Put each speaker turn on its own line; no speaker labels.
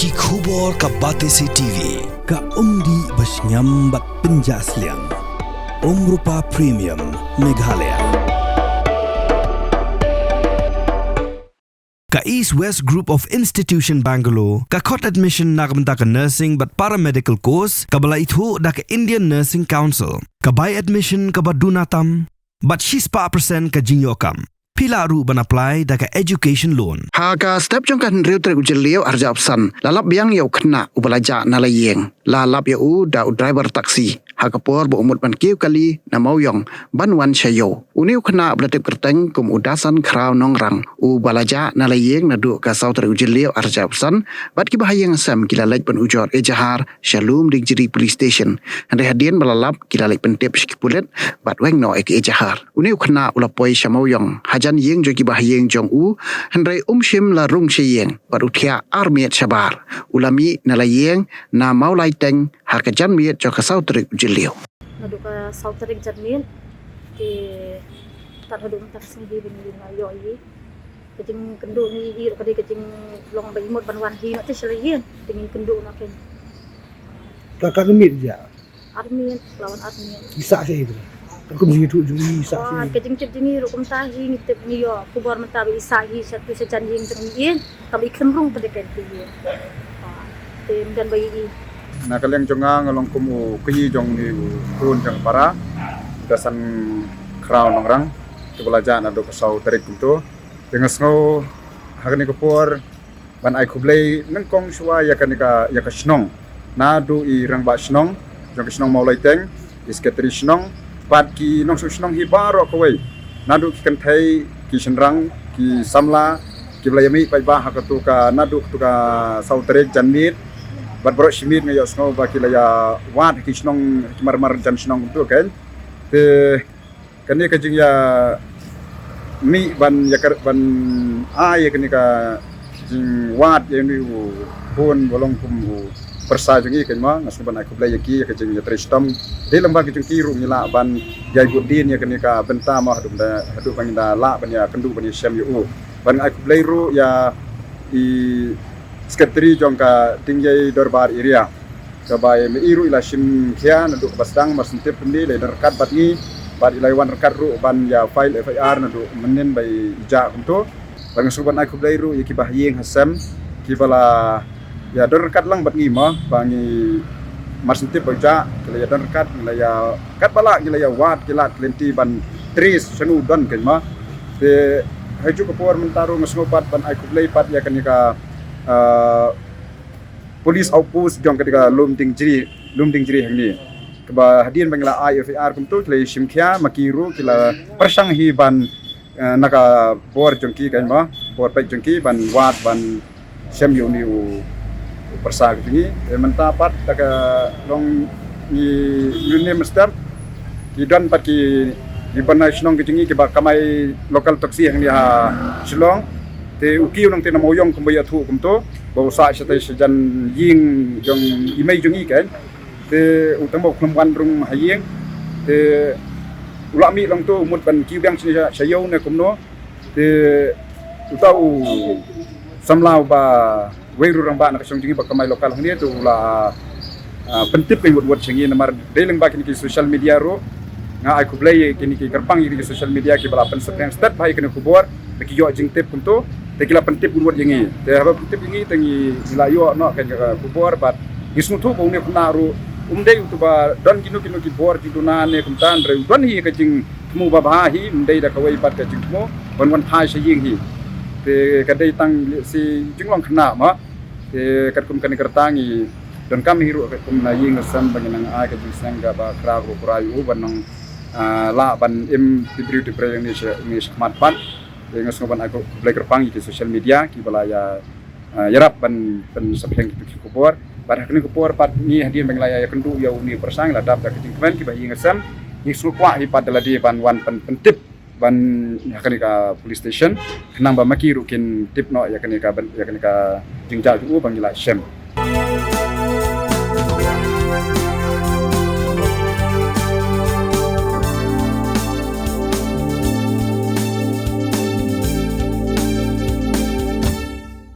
Ki khubor ka Batesi TV.
Ka umdi basnyambat penjaslian. Rupa Premium Meghalaya. Ka East West Group of Institution Bangalore, ka khot admission nakabenta ka nursing but paramedical course, ka bala ithu da ka Indian Nursing Council, ka buy admission ka badunatam, but she's pa percent ka jinyokam. Pila ru ban apply da ka education loan.
Haga step jong kan riu trek ujeliau arja opsan. Lalap biang yau kena ubalaja na layeng. Lalap yau da driver taksi. Haga por bo umut ban kiu kali na mauyong ban wan shayo. Uniu kena belatip kerteng kum udasan kraw nongrang. Ubalaja na layeng na du ka sau trek ujeliau arja opsan. Bat ki bahayang sam kila lek ban ujor ejahar Shalom di jiri police station. Handai hadian balalap kila lek pentip skipulet bat weng no ek ejahar. Uniu kena ulapoi shamauyong. Jan yeng jogi bahayeng jong u handai shim la rung sheyeng barutia armiet shabar ulami nalayeng na maulai teng harga jan miet jo kasau trik jeliu
nadu ka sautrik jan miet ke tat hadu tak singgi bin yo yi kejing kendu ni hi ka kejing long bai mot ban wan hi no te selayen dengan kendu na ken
kakak miet ja
armiet lawan armiet
bisa saya itu aku mesti tu juri isa
sih kejing cip dini rukum tahi ngitip ni yo kubor mentabi isa hi satu sejanjing tengin kami kenrung pada kenti tem dan bayi
na kaleng jonga ngalong kumu kunyi jong ni kun jang para dasan crown nongrang tu belajar na do kasau tarik kuntu dengan snow hagani kupor ban ai kublei nengkong shwa ya kanika ya kasnong na do I rang ba snong jong kasnong maulai teng iskatri snong pat ki nong su snong hi baro kawai nadu ki kanthai ki shenrang ki samla ki blayami pai ba hakatu ka nadu tu ka sautrek janmit bat bro shimit ngayo snow ba ki laya wat ki snong mar jan snong tu kan te kani ka jing ya mi ban ya ban ya kani ka jing wat ya ni pun bolong kum persa jungi kan ma nasu ban aku blai ki ka jing ya tristam de lamba ki jung ki ru ngila ban yai budin ya kani ka benta ma hadu banginda la ban ya kendu ban ya syam yu ban aku blai ru ya I sekretari jong ka tingjai dorbar area ka bai me iru ila shim khia na du basdang marsentep pundi le rekat bat ni bat ilai wan rekat ru ban ya file FIR na du menen bai ija kunto ban suban aku blai ru ya ki bahyeng hasam ki bala ya dor rekat lang bat ngi ma bangi marsentep baja kila ya dor rekat kila ya kat bala kila ya wat kila klenti ban tris senu don kan ma te haju ko por mentaro ngasnopat ban aku blai pat ya kanika polis outpost jong ketika lum ding jiri hang ni keba hadian bangla IFR kumtu kle shimkhia makiru kila persang hi ban naka bor jongki kan ma bor pai jongki ban wat ban sem yu ni persa gini mentapat taka long ni yune mester kidan paki di banai snong gijingi keba kamai lokal taksi hang ni ha Shillong te ukiu nang tena moyong kumbaya thu kumto bo sa sate sejan ying jong imei jongi kan te utamo klumwan rung hayeng te ulami lang to umut ban kibyang sayaw na kumno te utau samlaw ba weiru rang ba na kasong jingi ba kamay lokal hangni to la pentip kay wot singi namar deling ba kini social media ro nga ay kublay kini ki karpang kini social media ki bala pen step bay kini kubor nakiyo jing tip kumto tekila pentip buat yengi te haba pentip yengi tengi ilayo no kan kubor bat ismutu bo ne kunaru umdei utuba don kinu ki bor ti dunane kumtan re don hi ka jing mu ba hi umdei da kawai pat ka jing mo wan thai se ying hi te kadai tang si jinglong khna ma te kat kum kan kertangi don kami hiru kum na ying sam banginang ai ka jing sangga ba kra ro prayu banang la ban im dibri di pre yang ni smat pan dengan soban aku belajar pangi di social media ki balaya yarap ban sabheng ki kubor bar hakni kubor pat ni hadian banglaya ya kendu ya uni persang la dap ka tingkmen ki bayi ngasam ni sulkwa hi padala di ban wan pentip ban hakni ka police station kenang ba makiru kin tip no ya kani ka jingja ju bangila shem